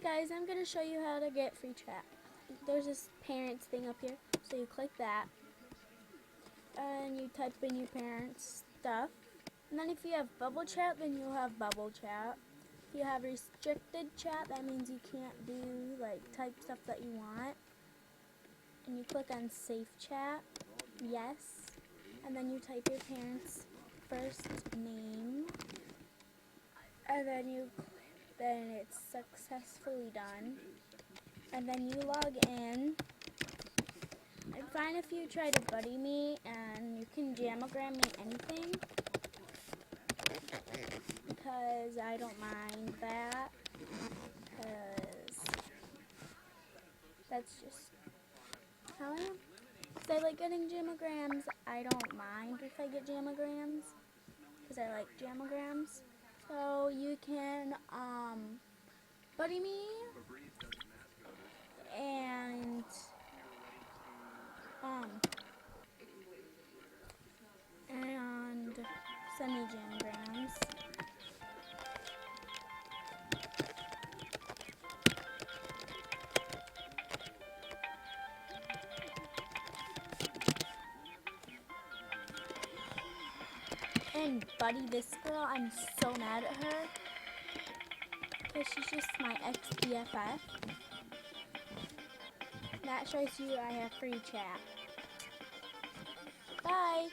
Hey guys, I'm going to show you how to get free chat. There's this parents thing up here, so you click that, and you type in your parents' stuff. And then if you have bubble chat, then you'll have bubble chat. If you have restricted chat, that means you can't do, type stuff that you want. And you click on safe chat, yes, and then you type your parents' first name, and then it's successfully done. And then you log in. I'm fine if you try to buddy me, and you can jamagram me anything, because I don't mind that, because that's just how I am. If I like getting jamagrams, I don't mind if I get jamagrams, because I like jamagrams. So you can buddy me and send me jamagrams. And buddy this girl, I'm so mad at her, because she's just my ex-BFF. That shows you I have free chat. Bye!